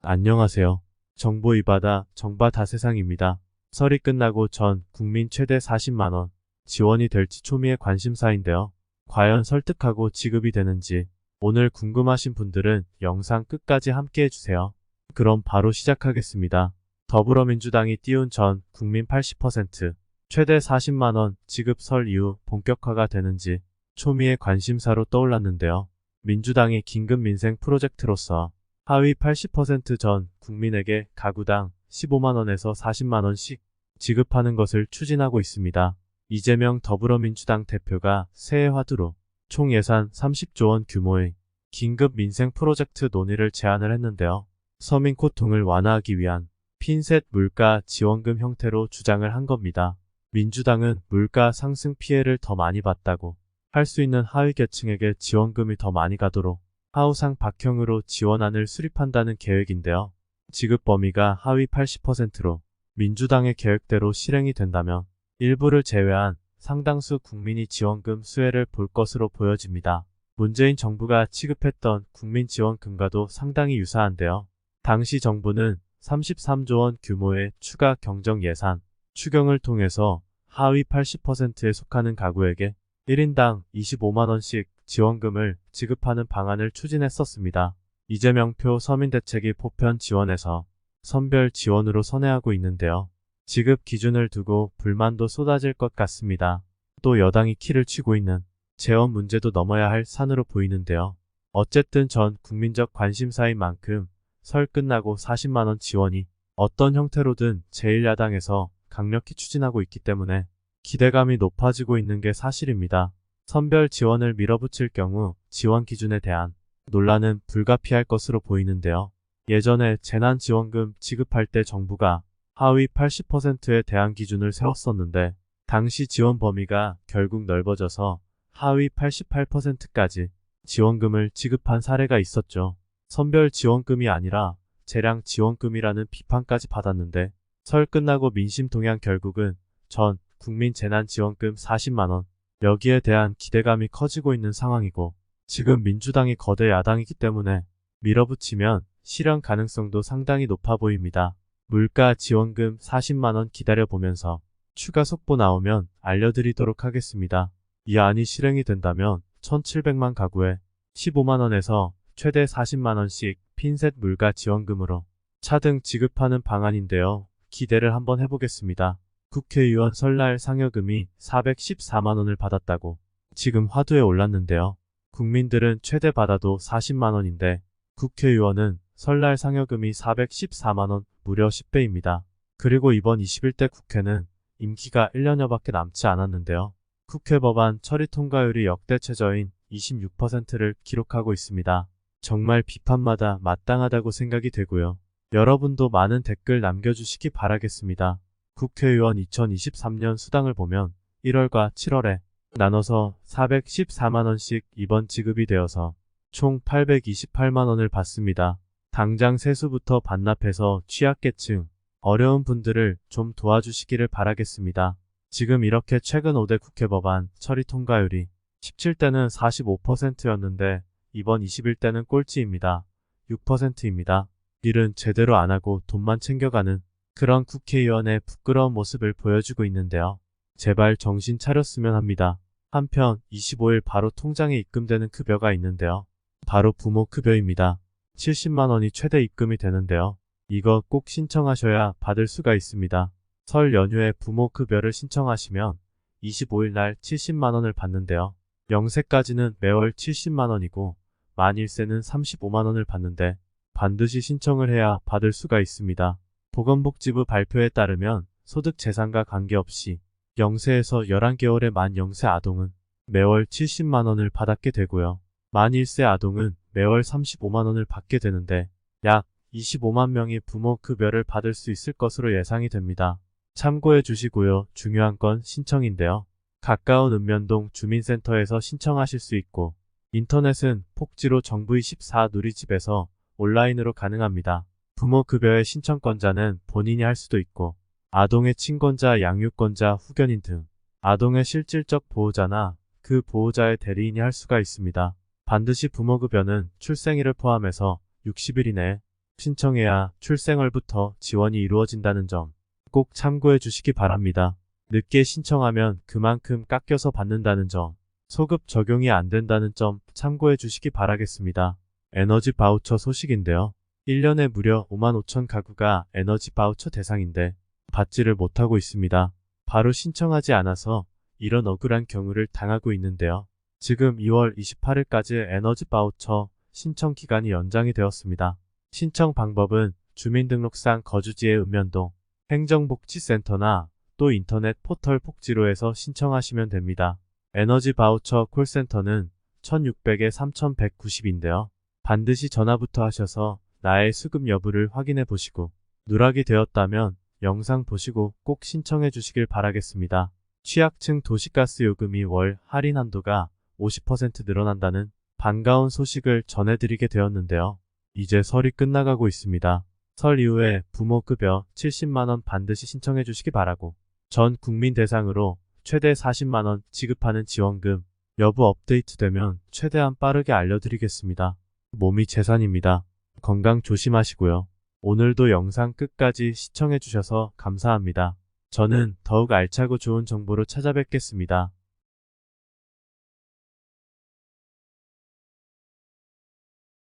안녕하세요. 정보 이바다 정바 다세상입니다. 설이 끝나고 전 국민 최대 40만원 지원이 될지 초미의 관심사인데요. 과연 설득하고 지급이 되는지 오늘 궁금하신 분들은 영상 끝까지 함께 해주세요. 그럼 바로 시작하겠습니다. 더불어민주당이 띄운 전 국민 80% 최대 40만원 지급 설 이후 본격화가 되는지 초미의 관심사로 떠올랐는데요. 민주당이 긴급 민생 프로젝트로서 하위 80%전 국민에게 가구당 15만원에서 40만원씩 지급하는 것을 추진하고 있습니다. 이재명 더불어민주당 대표가 새해 화두로 총 예산 30조 원 규모의 긴급 민생 프로젝트 논의를 제안을 했는데요. 서민 고통을 완화하기 위한 핀셋 물가 지원금 형태로 주장을 한 겁니다. 민주당은 물가 상승 피해를 더 많이 봤다고 할 수 있는 하위 계층에게 지원금이 더 많이 가도록 하우상 박형으로 지원안을 수립한다는 계획인데요. 지급 범위가 하위 80%로 민주당의 계획대로 실행이 된다면 일부를 제외한 상당수 국민이 지원금 수혜를 볼 것으로 보여집니다. 문재인 정부가 지급했던 국민지원금과도 상당히 유사한데요. 당시 정부는 33조 원 규모의 추가 경정 예산 추경을 통해서 하위 80%에 속하는 가구에게 1인당 25만원씩 지원금을 지급하는 방안을 추진했었습니다. 이재명표 서민대책이 보편 지원에서 선별 지원으로 선회하고 있는데요. 지급 기준을 두고 불만도 쏟아질 것 같습니다. 또 여당이 키를 치고 있는 재원 문제도 넘어야 할 산으로 보이는데요. 어쨌든 전 국민적 관심사인 만큼 설 끝나고 40만원 지원이 어떤 형태로든 제1야당에서 강력히 추진하고 있기 때문에 기대감이 높아지고 있는 게 사실입니다. 선별 지원을 밀어붙일 경우 지원 기준에 대한 논란은 불가피할 것으로 보이는데요. 예전에 재난지원금 지급할 때 정부가 하위 80%에 대한 기준을 세웠었는데 당시 지원 범위가 결국 넓어져서 하위 88%까지 지원금을 지급한 사례가 있었죠. 선별 지원금이 아니라 재량 지원금이라는 비판까지 받았는데 설 끝나고 민심 동향 결국은 전 국민 재난지원금 40만원 여기에 대한 기대감이 커지고 있는 상황이고 지금 민주당이 거대 야당이기 때문에 밀어붙이면 실현 가능성도 상당히 높아 보입니다. 물가 지원금 40만원 기다려보면서 추가 속보 나오면 알려드리도록 하겠습니다. 이 안이 실행이 된다면 1700만 가구에 15만원에서 최대 40만원씩 핀셋 물가 지원금으로 차등 지급하는 방안인데요. 기대를 한번 해보겠습니다. 국회의원 설날 상여금이 414만원을 받았다고 지금 화두에 올랐는데요. 국민들은 최대 받아도 40만원인데 국회의원은 설날 상여금이 414만원 무려 10배입니다. 그리고 이번 21대 국회는 임기가 1년여밖에 남지 않았는데요. 국회 법안 처리 통과율이 역대 최저인 26%를 기록하고 있습니다. 정말 비판마다 마땅하다고 생각이 되고요. 여러분도 많은 댓글 남겨주시기 바라겠습니다. 국회의원 2023년 수당을 보면 1월과 7월에 나눠서 414만원씩 이번 지급이 되어서 총 828만원을 받습니다. 당장 세수부터 반납해서 취약계층, 어려운 분들을 좀 도와주시기를 바라겠습니다. 지금 이렇게 최근 5대 국회 법안 처리 통과율이 17대는 45%였는데 이번 21대는 꼴찌입니다. 6%입니다. 일은 제대로 안 하고 돈만 챙겨가는 그런 국회의원의 부끄러운 모습을 보여주고 있는데요. 제발 정신 차렸으면 합니다. 한편 25일 바로 통장에 입금되는 급여가 있는데요. 바로 부모 급여입니다. 70만원이 최대 입금이 되는데요. 이거 꼭 신청하셔야 받을 수가 있습니다. 설 연휴에 부모 급여를 신청하시면 25일 날 70만원을 받는데요. 0세까지는 매월 70만원이고 만 1세는 35만원을 받는데 반드시 신청을 해야 받을 수가 있습니다. 보건복지부 발표에 따르면 소득 재산과 관계없이 0세에서 11개월의 만 0세 아동은 매월 70만원을 받게 되고요. 만 1세 아동은 매월 35만원을 받게 되는데 약 25만 명이 부모 급여를 받을 수 있을 것으로 예상이 됩니다. 참고해 주시고요. 중요한 건 신청인데요. 가까운 읍면동 주민센터에서 신청하실 수 있고 인터넷은 폭지로 정부24 누리집에서 온라인으로 가능합니다. 부모 급여의 신청권자는 본인이 할 수도 있고 아동의 친권자, 양육권자, 후견인 등 아동의 실질적 보호자나 그 보호자의 대리인이 할 수가 있습니다. 반드시 부모급여는 출생일을 포함해서 60일 이내에 신청해야 출생월부터 지원이 이루어진다는 점 꼭 참고해 주시기 바랍니다. 늦게 신청하면 그만큼 깎여서 받는다는 점, 소급 적용이 안 된다는 점 참고해 주시기 바라겠습니다. 에너지 바우처 소식인데요. 1년에 무려 55,000 가구가 에너지 바우처 대상인데 받지를 못하고 있습니다. 바로 신청하지 않아서 이런 억울한 경우를 당하고 있는데요. 지금 2월 28일까지 에너지 바우처 신청 기간이 연장이 되었습니다. 신청 방법은 주민등록상 거주지의 읍면동 행정복지센터나 또 인터넷 포털 복지로에서 신청하시면 됩니다. 에너지 바우처 콜센터는 1600에 3190인데요. 반드시 전화부터 하셔서 나의 수급 여부를 확인해 보시고 누락이 되었다면 영상 보시고 꼭 신청해 주시길 바라겠습니다. 취약층 도시가스 요금이 월 할인 한도가 50% 늘어난다는 반가운 소식을 전해드리게 되었는데요. 이제 설이 끝나가고 있습니다. 설 이후에 부모급여 70만원 반드시 신청해 주시기 바라고 전 국민 대상으로 최대 40만원 지급하는 지원금 여부 업데이트되면 최대한 빠르게 알려드리겠습니다. 몸이 재산입니다. 건강 조심하시고요. 오늘도 영상 끝까지 시청해 주셔서 감사합니다. 저는 더욱 알차고 좋은 정보로 찾아뵙겠습니다.